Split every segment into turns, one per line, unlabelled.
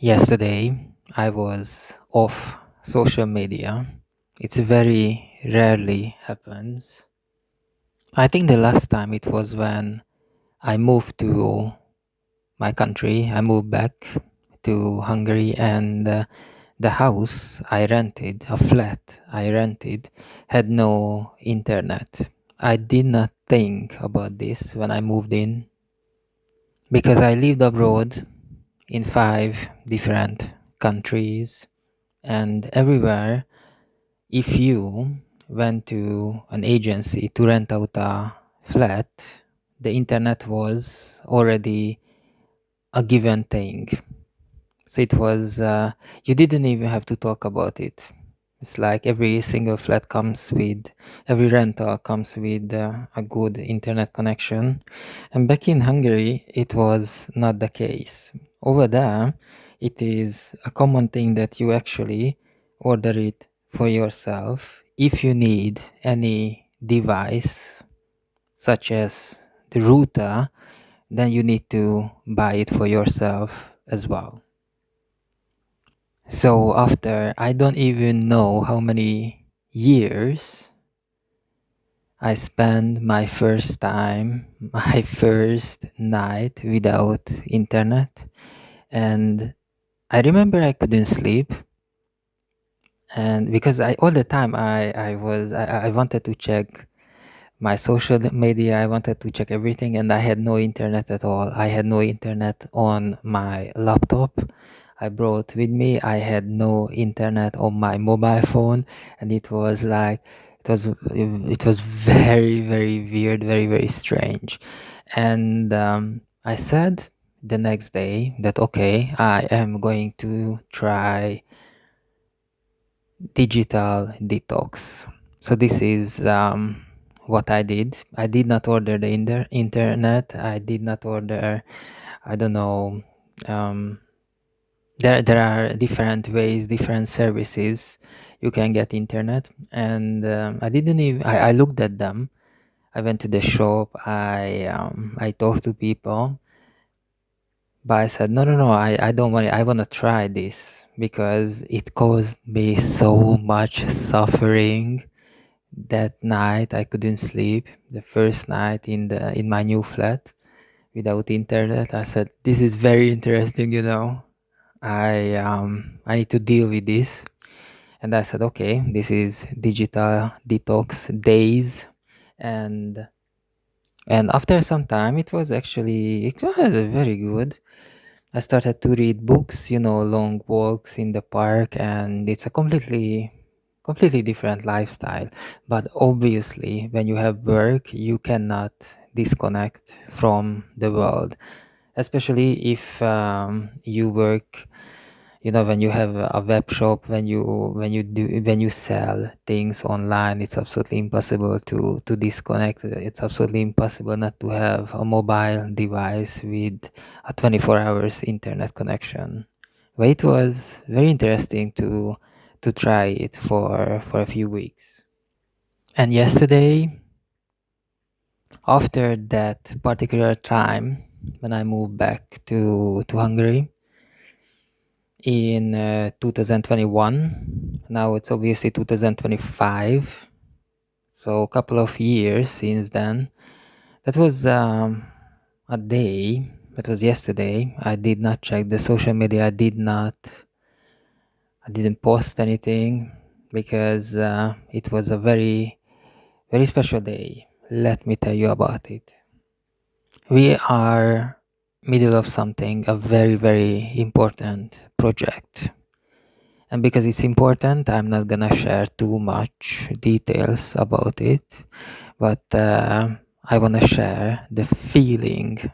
Yesterday, I was off social media. It's very rarely happens. I think the last time it was when I moved to my country. I moved back to Hungary, and the house I rented, a flat I rented, had no internet. I did not think about this when I moved in because I lived abroad in 5 different countries, and everywhere, if you went to an agency to rent out a flat, the internet was already a given thing. So it was, you didn't even have to talk about it. It's like every single flat comes with, every rental comes with a good internet connection. And back in Hungary, it was not the case. Over there, it is a common thing that you actually order it for yourself. If you need any device, such as the router, then you need to buy it for yourself as well. So after I don't even know how many years I spent my first time, my first night without internet, and I remember I couldn't sleep, and because I all the time I wanted to check my social media, I wanted to check everything, and I had no internet at all. I had no internet on my laptop I brought with me. I had no internet on my mobile phone, and it was like it was very very weird, very very strange. And I said the next day that okay, I am going to try digital detox. So this is what I did. I did not order the internet. I did not order, I don't know. Um, there are different ways, different services you can get internet, and I didn't even. I looked at them. I went to the shop. I talked to people, but I said no, no, no. I don't want it. I want to try this because it caused me so much suffering. That night I couldn't sleep. The first night in my new flat without internet. I said this is very interesting. I need to deal with this. And I said okay, this is digital detox days. And and after some time it was very good. I started to read books, long walks in the park, and it's a completely different lifestyle. But obviously, when you have work, you cannot disconnect from the world, especially if you work. When you have a web shop, when you sell things online, it's absolutely impossible to disconnect. It's absolutely impossible not to have a mobile device with a 24 hours internet connection. But it was very interesting to try it for a few weeks. And yesterday, after that particular time, when I moved back to Hungary in 2021, now it's obviously 2025, so a couple of years since then. That was a day, that was yesterday. I did not check the social media. I didn't post anything because it was a very, very special day. Let me tell you about it. We are middle of something, a very, very important project. And because it's important, I'm not gonna share too much details about it, but I wanna share the feeling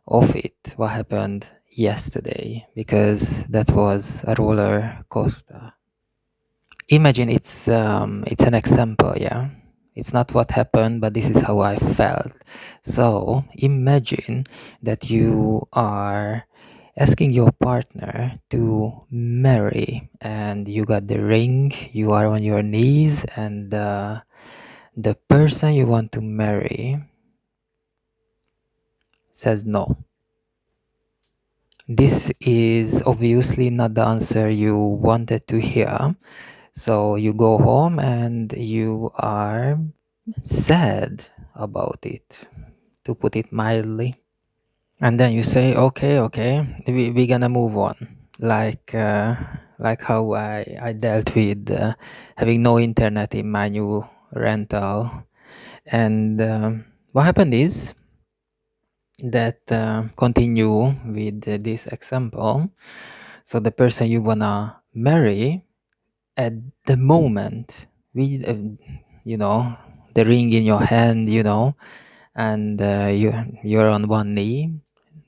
of it, what happened yesterday, because that was a roller coaster. Imagine it's an example, yeah. It's not what happened, but this is how I felt. So imagine that you are asking your partner to marry, and you got the ring, you are on your knees, and the person you want to marry says no. This is obviously not the answer you wanted to hear. So you go home and you are sad about it, to put it mildly. And then you say, okay, we're gonna move on. Like how I dealt with having no internet in my new rental. And what happened is that continue with this example. So the person you wanna marry at the moment, with the ring in your hand, and you're on one knee.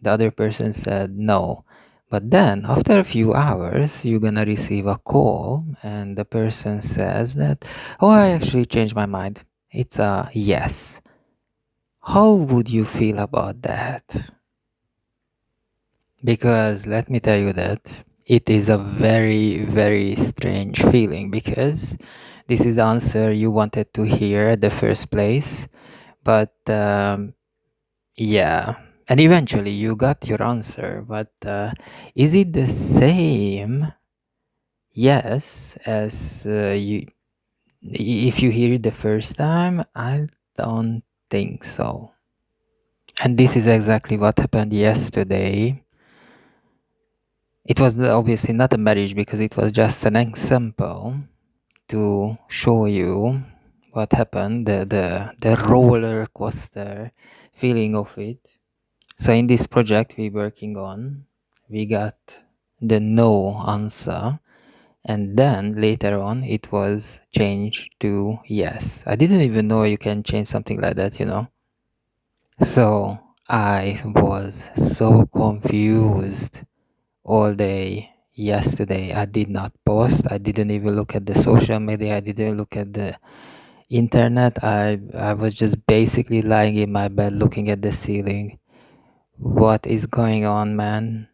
The other person said no. But then after a few hours you're gonna receive a call and the person says that, oh, I actually changed my mind, it's a yes. How would you feel about that? Because let me tell you that it is a very, very strange feeling, because this is the answer you wanted to hear at the first place. But yeah, and eventually you got your answer. But is it the same yes as if you hear it the first time? I don't think so. And this is exactly what happened yesterday. It was obviously not a marriage, because it was just an example to show you what happened, the roller coaster feeling of it. So in this project we're working on, we got the no answer, and then later on it was changed to yes. I didn't even know you can change something like that. So I was so confused all day yesterday. I did not post. I didn't even look at the social media. I didn't look at the internet. I was just basically lying in my bed looking at the ceiling. What is going on, man?